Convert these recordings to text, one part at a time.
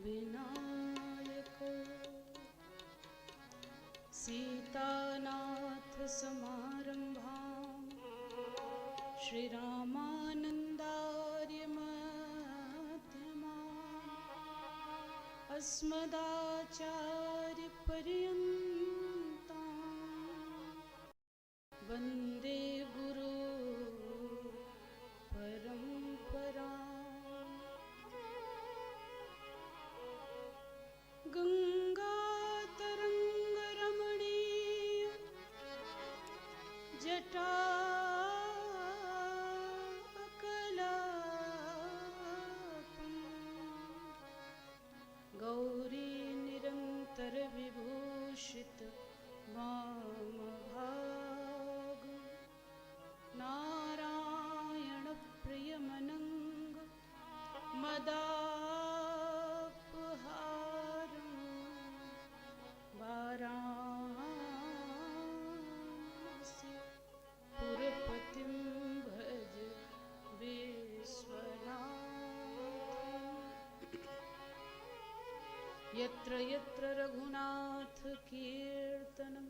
विनायक सीतानाथ समारंभां श्रीरामानन्दार्य मध्यमाम् अस्मदाचार्य पर्यन्तां वन्दे गुरु परम्पराम्। गंगातरंगरमणीय जटाकलापम् गौरी निरंतर विभूषित वामभाग नारायण प्रियमनंग मदापहारं वाराणसी पुरपतिं भज विश्वनाथ। यत्र यत्र रघुनाथ कीर्तनं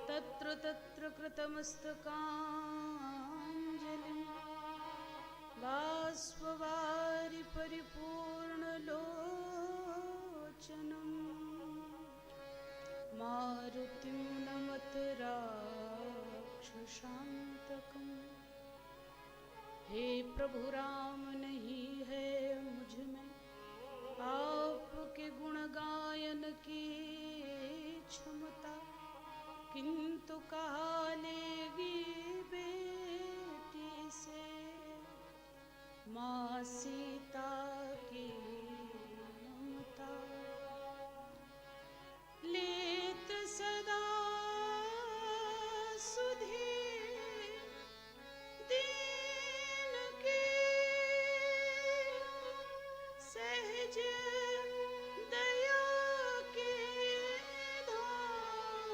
तत्र तत्र कृतमस्तकाञ्जलिं बाष्पवारि परिपूर्णलोचनम् मारुतिं नमत राक्षसान्तकम्। हे प्रभु राम नहीं है मुझ में आपके गुण गायन की क्षमता, किंतु कहा लेगी बेटी से माँ सीता की ममता। लेत सदा सुधी दीन की सहज दया के धाम।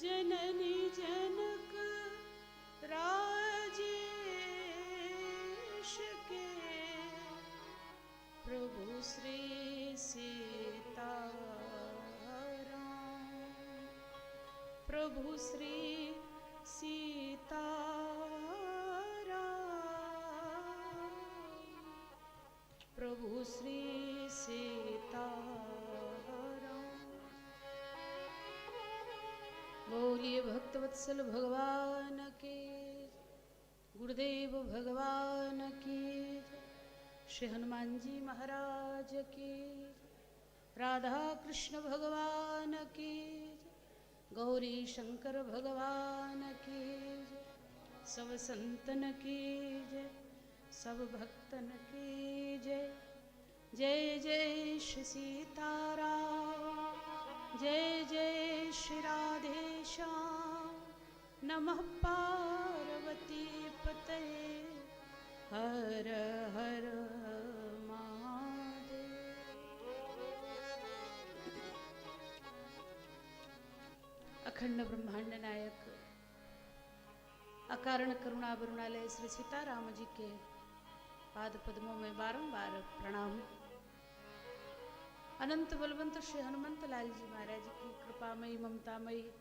जननी जनक राजेश के प्रभु श्री सीताराम। प्रभु श्री सीताराम। प्रभु श्री सीताराम। बोलिए भक्तवत्सल भगवान की, गुरुदेव भगवान की, श्री हनुमान जी महाराज की, राधा कृष्ण भगवान की, गौरी शंकर भगवान की, सब संतन की जय, सब भक्तन की जय। जय जय श्री सीताराम, जय जय श्री राधेश्याम। नमः पार्वती पतये हर हर महादेव। अखंड ब्रह्मांड नायक अकारण करुणा वरुणालय श्री सीताराम जी के पाद पद्मों में बारंबार प्रणाम। अनंत बलवंत श्री हनुमंत लाल जी महाराज की कृपामयी ममतामयी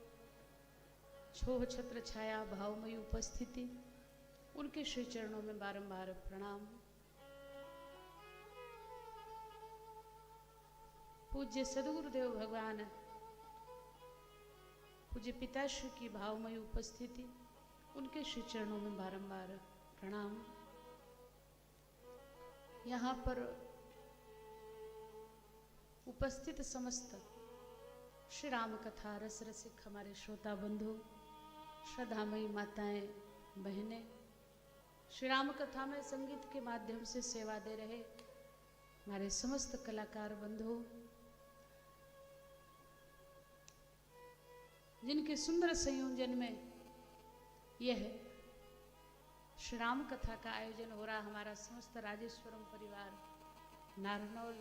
छोह छत्र छाया भावमयी उपस्थिति, उनके श्री चरणों में बारंबार प्रणाम। पूज्य सदगुरुदेव भगवान पूज्य पिताश्री की भावमयी उपस्थिति, उनके श्री चरणों में बारंबार प्रणाम। यहाँ पर उपस्थित समस्त श्री राम कथा रस रसिक हमारे श्रोता बंधु, श्रद्धामयी माताएं बहनें, श्री राम कथा में संगीत के माध्यम से सेवा दे रहे हमारे समस्त कलाकार बंधु, जिनके सुंदर संयोजन में यह श्री राम कथा का आयोजन हो रहा, हमारा समस्त राजेश्वरम परिवार नारनौल,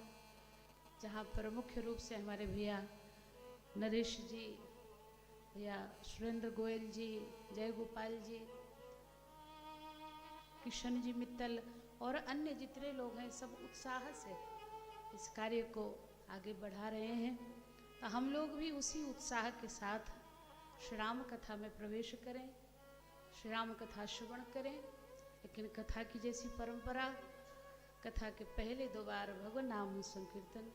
जहाँ पर मुख्य रूप से हमारे भैया नरेश जी, भैया सुरेंद्र गोयल जी, जय गोपाल जी, किशन जी मित्तल और अन्य जितने लोग हैं सब उत्साह से इस कार्य को आगे बढ़ा रहे हैं। तो हम लोग भी उसी उत्साह के साथ श्री राम कथा में प्रवेश करें, श्री राम कथा श्रवण करें। लेकिन कथा की जैसी परंपरा, कथा के पहले 2 बार भगवान नाम संकीर्तन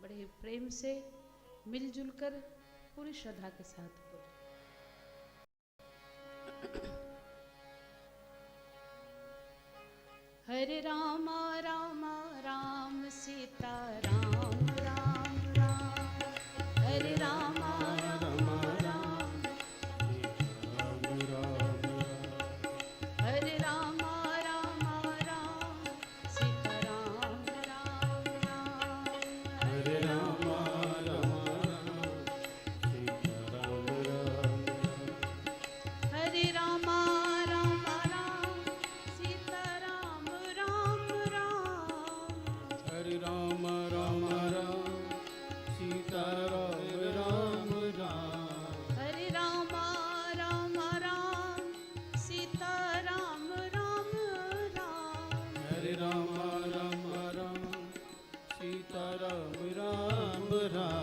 बड़े प्रेम से मिलजुल कर पूरी श्रद्धा के साथ बोले। हरे राम राम राम सीता राम राम राम, हरे राम राम राम हरे राम राम राम सीता राम राम राम, हरे राम हरे राम राम राम सीता राम राम राम, हरे राम राम राम सीता राम राम, हरे राम राम राम सीता राम राम राम, हरे राम राम राम सीता राम राम,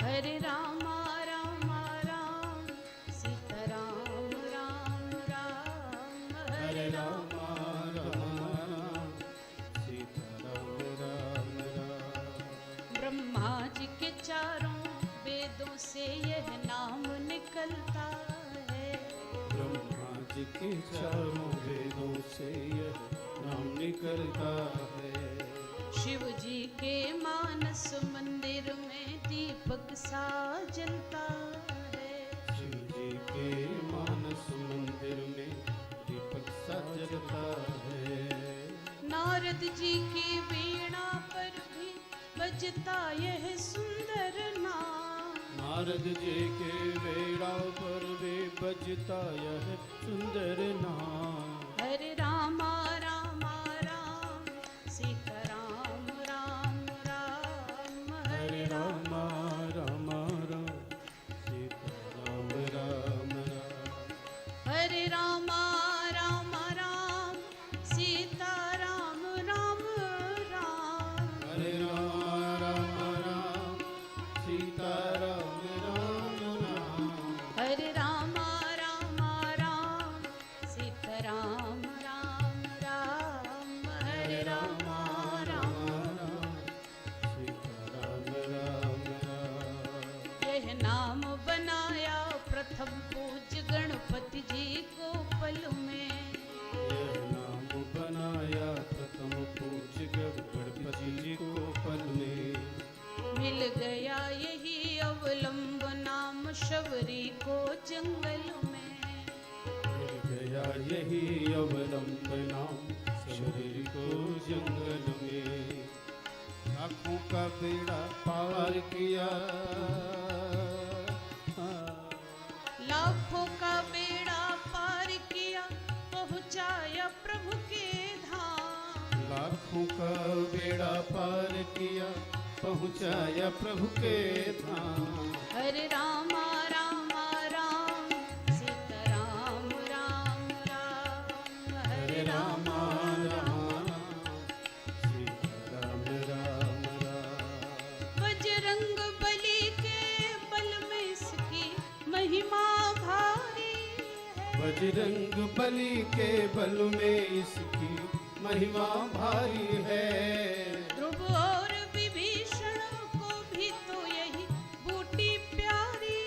हरे राम राम राम सीता राम राम राम, हरे राम राम सीता राम राम। ब्रह्मा जी के चारों वेदों से यह नाम निकलता है, ब्रह्मा जी के चारों वेदों से यह नाम निकलता है। शिव जी के मानस मंदिर में दीपक सा जलता है, शिव जी के मानस मंदिर में दीपक सा जलता है। नारद जी की वीणा पर भी बजता यह सुंदर नाम, नारद जी के वेड़ा पर वे बजता यह सुंदर नाम। हरे राम राम राम सीता राम राम राम, हरे राम राम राम सीता राम राम राम, हरे राम राम राम सीता राम राम राम, हरे राम राम राम सीता राम राम राम, हरे राम राम राम सीता राम राम राम, हरे राम राम। सीता राम राम राम। यह नाम बनाया प्रथम पूज्य गणपति जी को पल में, यह नाम बनाया प्रथम पूज्य गणपति जी को पल में। मिल गया यही अवलंब नाम शबरी को जंगल में, मिल गया यही अवलंब नाम शरीर को जंगल में। लाखों का बेड़ा पार किया, लाखों का बेड़ा पार किया पहुंचाया प्रभु के धाम, लाखों का बेड़ा पार किया पहुंचाया प्रभु के धाम। हरे राम राम राम सीता राम राम राम, हरे राम राम सीता राम राम राम। बजरंग बली के बल में इसकी महिमा भारी है, बजरंग बली के बल में इसकी महिमा भारी है। ध्रुव और विभीषण को भी तो यही बूटी प्यारी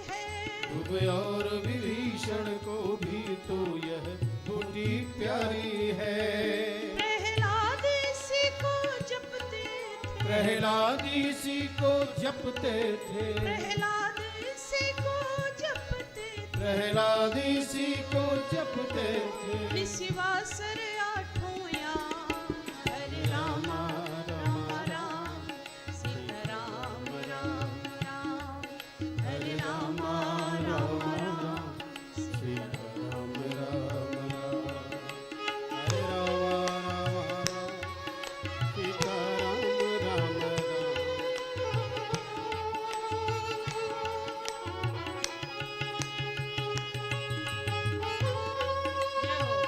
है, ध्रुव और विभीषण को भी तो यह बूटी प्यारी है। प्रहलाद इसी को जपते थे, प्रहलाद इसी को जपते थे, प्रहलाद इसी को जपते थे, प्रहलाद इसी को जपते थे। निशिवासर आठों याम, हरे राम राम राम सीता राम राम राम, हरे राम राम राम सीता राम राम राम। हरे राम राम राम सीता राम राम राम। जय हो।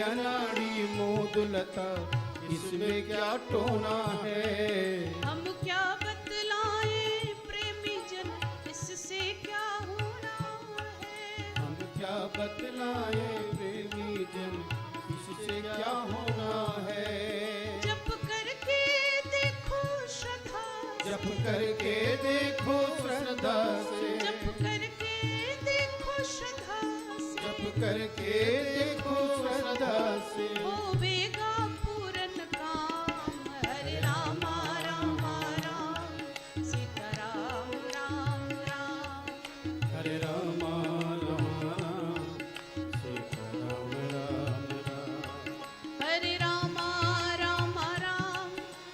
अनाड़ी मोदुलता, इसमें क्या टोना है। हम क्या बतलाएं प्रेमी जन, इससे क्या होना है। हम क्या बतलाए प्रेमी जन, इससे क्या होना है। जप करके देखो श्रद्धा से, जप करके देखो श्रद्धा से, जप करके देखो श्रद्धा से, जप करके देखो श्रद्धा से, होवेगा पूरन काम। हरे राम राम राम, सीता राम राम राम। हरे राम राम राम, सीता राम राम राम। हरे राम राम राम,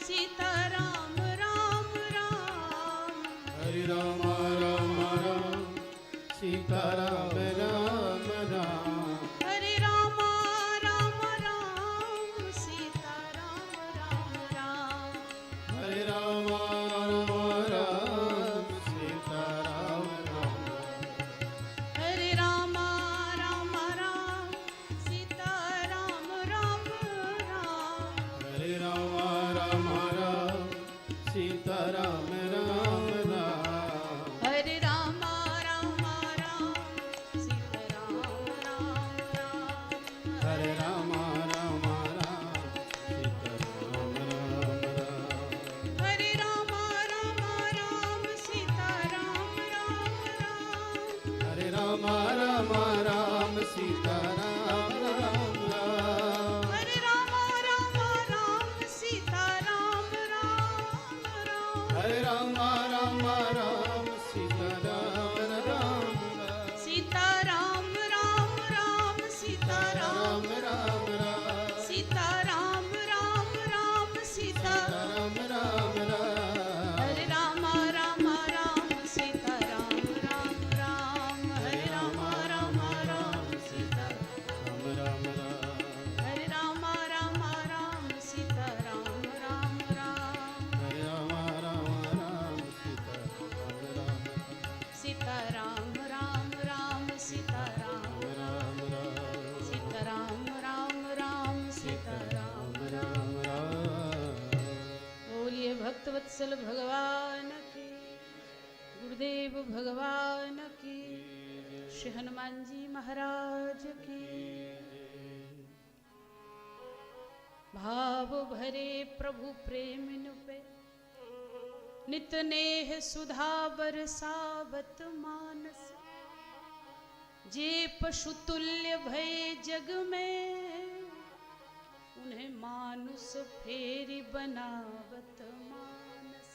सीता राम राम राम। हरे राम राम राम, सीता राम राम राम। हरे राम राम राम, सीता राम राम राम। हरे राम राम राम, सीता राम राम राम। हरे राम राम राम, सीता राम राम राम। हरे राम राम राम, सीता राम राम राम। हरे राम राम राम, सीता राम राम राम। हरे राम राम राम, सीता राम राम राम। हरे राम राम राम, सीता राम राम राम। हरे राम राम राम, सीता राम राम राम। हरे राम राम राम, सीता राम राम राम। हरे राम राम राम, सीता राम राम राम। सीता राम राम राम, सीता राम। राम राम राम, सीता राम राम राम, सीता। राम राम राम। हरे राम राम राम, सीता राम राम राम। हरे राम राम राम, सीता। राम राम राम। हरे राम राम राम, सीता राम राम राम। हरे राम राम राम, सीता राम राम राम। सीता राम राम राम, सीता राम। राम राम, सीता राम राम राम, सीता राम। राम राम। बोलिए भक्तवत्सल भगवान की, गुरुदेव भगवान की, श्री हनुमान जी महाराज की। भाव भरे प्रभु प्रेमिन पे, नित नेह सुधा बरसावत मानस। जे पशु तुल्य भय जग में, उन्हें मानुष फेरी बनावत मानस।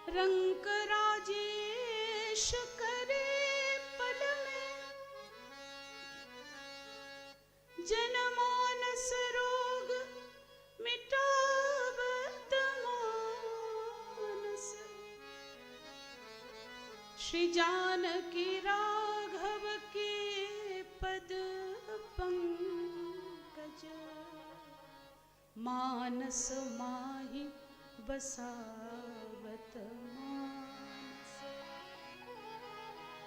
रंक राजेश करे पल में, जनमानस रोग मिटावत मानस। श्री जानकी राघव के पद पंकज, मानस माहि बसावत मानस।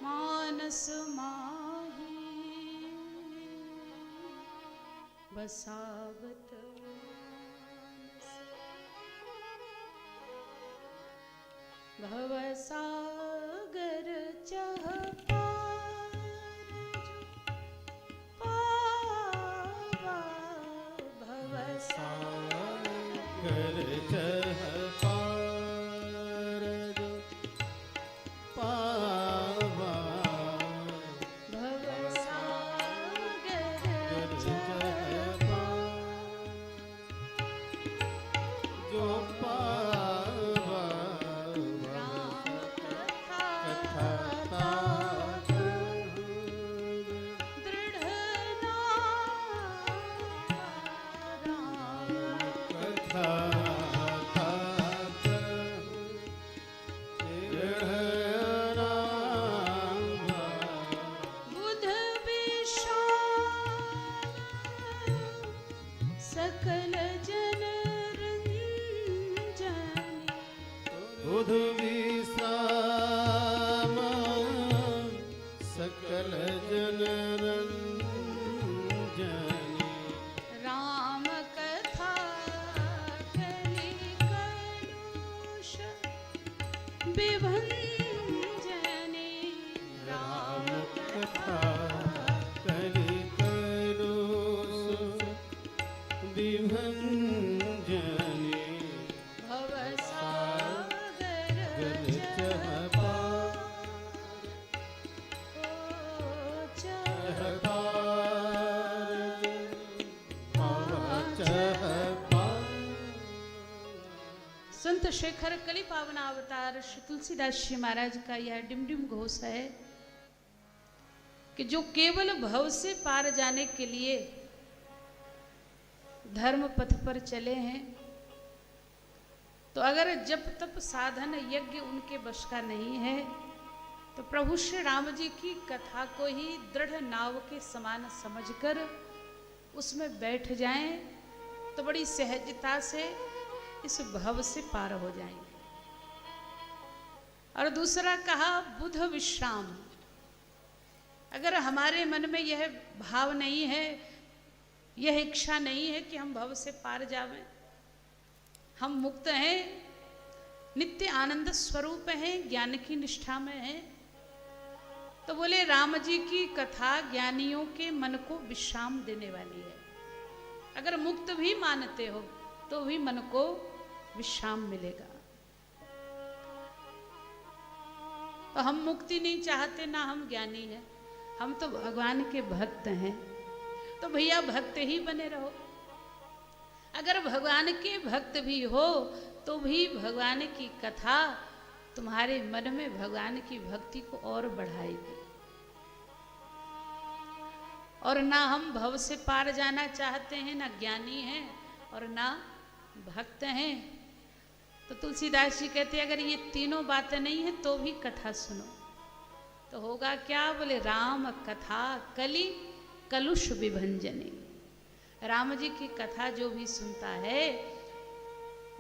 मानस माहि बसावत मानस। भवसागर चह पार जो पावा। सागर चह पार जो पावा। भवसागर चह जो पावा। राम कथा कथा दृढ़ नाम। कथा बुध विशाल सकल जन रंजनी। बुध विश्राम सकल जन रंजनी। विभंजने राम कथा कलि करो विभंजने भवसागर चह पार संत शेखर कलि पावन अवतार श्री तुलसीदास जी महाराज का यह डिमडिम घोष है कि जो केवल भव से पार जाने के लिए धर्म पथ पर चले हैं, तो अगर जप तप साधन यज्ञ उनके बश का नहीं है, तो प्रभु श्री राम जी की कथा को ही दृढ़ नाव के समान समझकर उसमें बैठ जाएं, तो बड़ी सहजता से इस भव से पार हो जाएंगे। और दूसरा कहा बुध विश्राम। अगर हमारे मन में यह भाव नहीं है, यह इच्छा नहीं है कि हम भव से पार जावें, हम मुक्त हैं, नित्य आनंद स्वरूप हैं, ज्ञान की निष्ठा में हैं, तो बोले राम जी की कथा ज्ञानियों के मन को विश्राम देने वाली है। अगर मुक्त भी मानते हो तो भी मन को विश्राम मिलेगा। तो हम मुक्ति नहीं चाहते, ना हम ज्ञानी हैं, हम तो भगवान के भक्त हैं, तो भैया भक्त ही बने रहो। अगर भगवान के भक्त भी हो तो भी भगवान की कथा तुम्हारे मन में भगवान की भक्ति को और बढ़ाएगी। और ना हम भव से पार जाना चाहते हैं, ना ज्ञानी हैं और ना भक्त हैं, तो तुलसीदास जी कहते हैं अगर ये तीनों बातें नहीं है तो भी कथा सुनो। तो होगा क्या? बोले राम कथा कलि कलुष विभंजने। राम जी की कथा जो भी सुनता है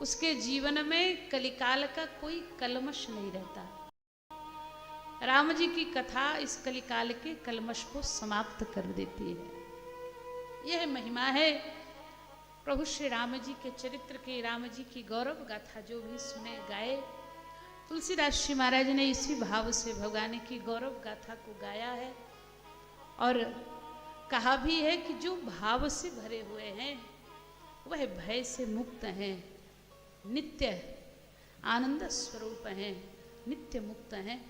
उसके जीवन में कलिकाल का कोई कलमश नहीं रहता। राम जी की कथा इस कलिकाल के कलमश को समाप्त कर देती है। यह महिमा है प्रभु श्री राम जी के चरित्र के, राम जी की गौरव गाथा जो भी सुने गाए। तुलसीदास जी महाराज ने इसी भाव से भगवान की गौरव गाथा को गाया है और कहा भी है कि जो भाव से भरे हुए हैं वह भय से मुक्त हैं, नित्य आनंद स्वरूप हैं, नित्य मुक्त हैं।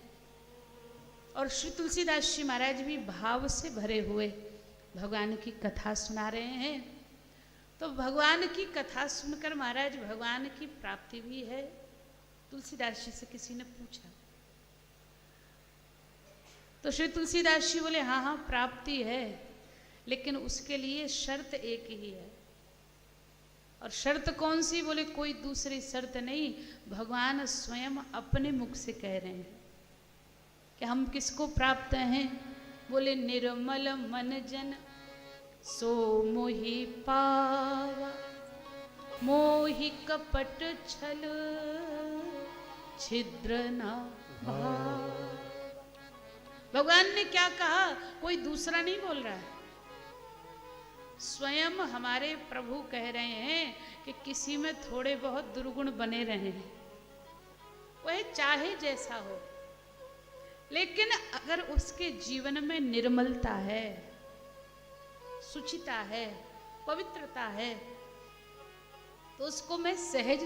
और श्री तुलसीदास जी महाराज भी भाव से भरे हुए भगवान की कथा सुना रहे हैं। तो भगवान की कथा सुनकर महाराज भगवान की प्राप्ति भी है। तुलसीदास जी से किसी ने पूछा तो श्री तुलसीदास जी बोले हाँ हाँ प्राप्ति है, लेकिन उसके लिए शर्त एक ही है। और शर्त कौन सी? बोले कोई दूसरी शर्त नहीं, भगवान स्वयं अपने मुख से कह रहे हैं कि हम किसको प्राप्त हैं। बोले निर्मल मन जन सो मोहि पावा, मोहि कपट छल छिद्र न भाव। भगवान ने क्या कहा? कोई दूसरा नहीं बोल रहा है, स्वयं हमारे प्रभु कह रहे हैं कि किसी में थोड़े बहुत दुर्गुण बने रहे हैं, वह चाहे जैसा हो, लेकिन अगर उसके जीवन में निर्मलता है, सुचिता है, पवित्रता है, तो उसको मैं सहज